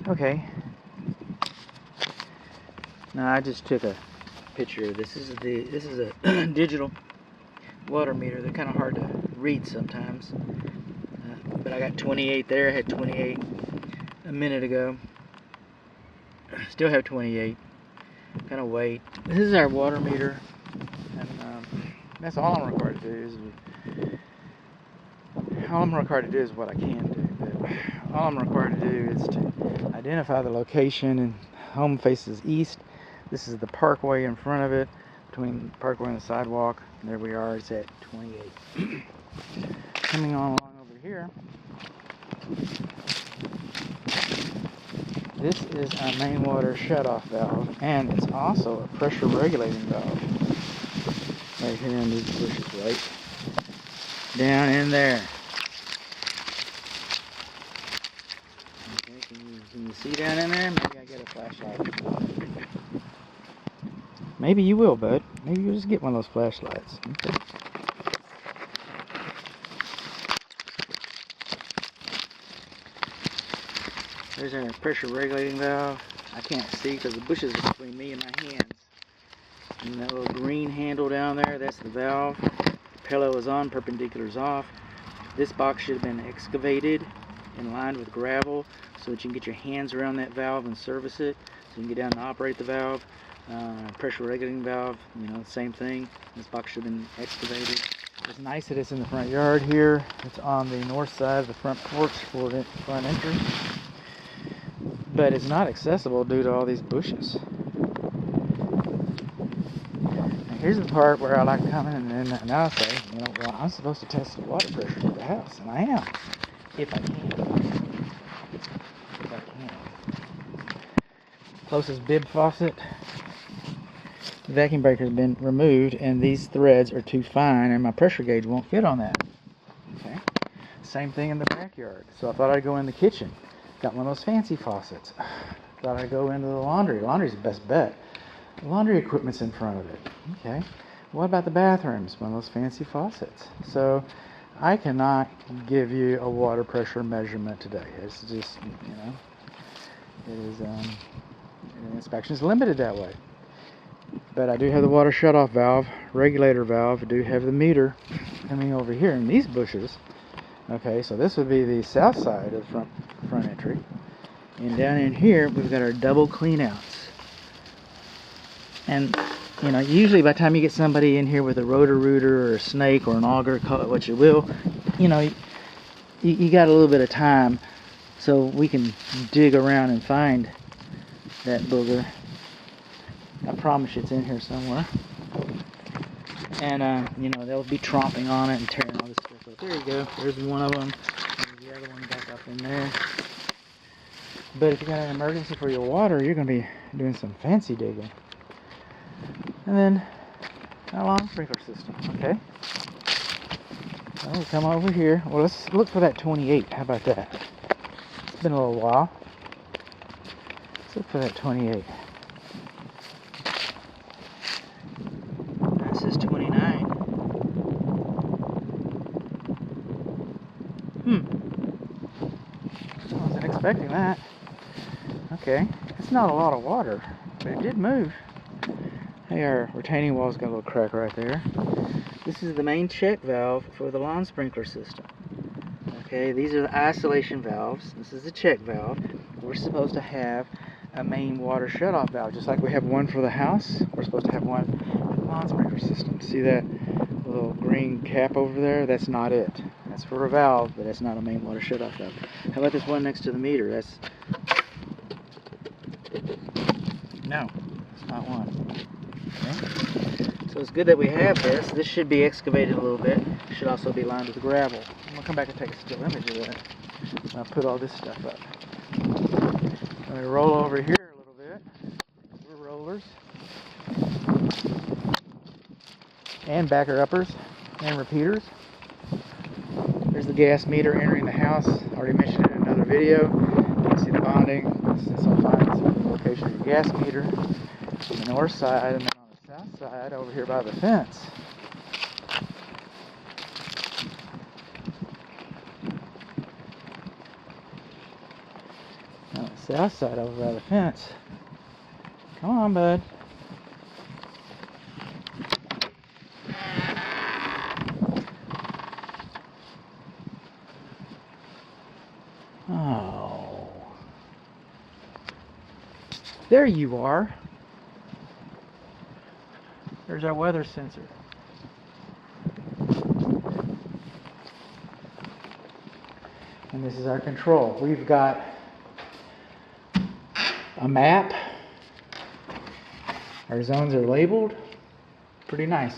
Okay. Now I just took a picture. This is a digital water meter. They're kind of hard to read sometimes. But I got 28 there. I had 28 a minute ago. Still have 28. Gotta wait. This is our water meter, and that's all I'm required to do. All I'm required to do is what I can do. But all I'm required to do is to identify the location, and home faces east. This is the parkway in front of it, between the parkway and the sidewalk. And there we are. It's at 28. Coming on along over here. This is our main water shutoff valve, and it's also a pressure regulating valve. Right here in these bushes, right down in there. Okay, can you see down in there? Maybe I get a flashlight. Maybe you will, bud. Maybe you'll just get one of those flashlights. Okay. There's our pressure regulating valve. I can't see because the bushes are between me and my hands. And that little green handle down there, that's the valve. Parallel is on, perpendicular is off. This box should have been excavated and lined with gravel so that you can get your hands around that valve and service it. So you can get down and operate the valve. Pressure regulating valve, same thing. This box should have been excavated. It's nice that it's in the front yard here. It's on the north side of the front porch for the front entry. But it's not accessible due to all these bushes. Now here's the part where I like to come in and now I say, well, I'm supposed to test the water pressure of the house, and I am, if I can. If I can. Closest bib faucet. The vacuum breaker has been removed, and these threads are too fine, and my pressure gauge won't fit on that. Okay. Same thing in the backyard. So I thought I'd go in the kitchen. Got one of those fancy faucets. Thought I'd go into the laundry. Laundry's the best bet. The laundry equipment's in front of it. Okay. What about the bathrooms? One of those fancy faucets. So I cannot give you a water pressure measurement today. It's just, it is, inspection is limited that way. But I do have the water shutoff valve, regulator valve. I do have the meter coming over here in these bushes. Okay, so this would be the south side of the front entry. And down in here, we've got our double cleanouts. And, usually by the time you get somebody in here with a rotor-rooter or a snake or an auger, call it what you will, you got a little bit of time so we can dig around and find that booger. I promise you it's in here somewhere. And, they'll be tromping on it and tearing all this stuff up. There you go. There's one of them. There's the other one back up in there. But if you got an emergency for your water, you're going to be doing some fancy digging. And then, our lawn sprinkler system. Okay. So we'll come over here. Well, let's look for that 28. How about that? It's been a little while. Let's look for that 28. That says 29. I wasn't expecting that. Okay. It's not a lot of water, but it did move. Hey, our retaining wall's got a little crack right there. This is the main check valve for the lawn sprinkler system. Okay, these are the isolation valves. This is the check valve. We're supposed to have a main water shutoff valve, just like we have one for the house. We're supposed to have one for the lawn sprinkler system. See that little green cap over there? That's not it. That's for a valve, but that's not a main water shutoff valve. How about this one next to the meter? No, it's not one. Okay. So it's good that we have this. This should be excavated a little bit. It should also be lined with gravel. I'm going to come back and take a still image of that. I'll put all this stuff up. I'm going to roll over here a little bit. We're rollers. And backer uppers. And repeaters. There's the gas meter entering the house. Already mentioned it in another video. You can see the bonding. This will find the location of your gas meter. On the north side, and then on the south side over here by the fence. On the south side over by the fence. Come on, bud. Oh. There you are. There's our weather sensor. And this is our control. We've got a map. Our zones are labeled. Pretty nice.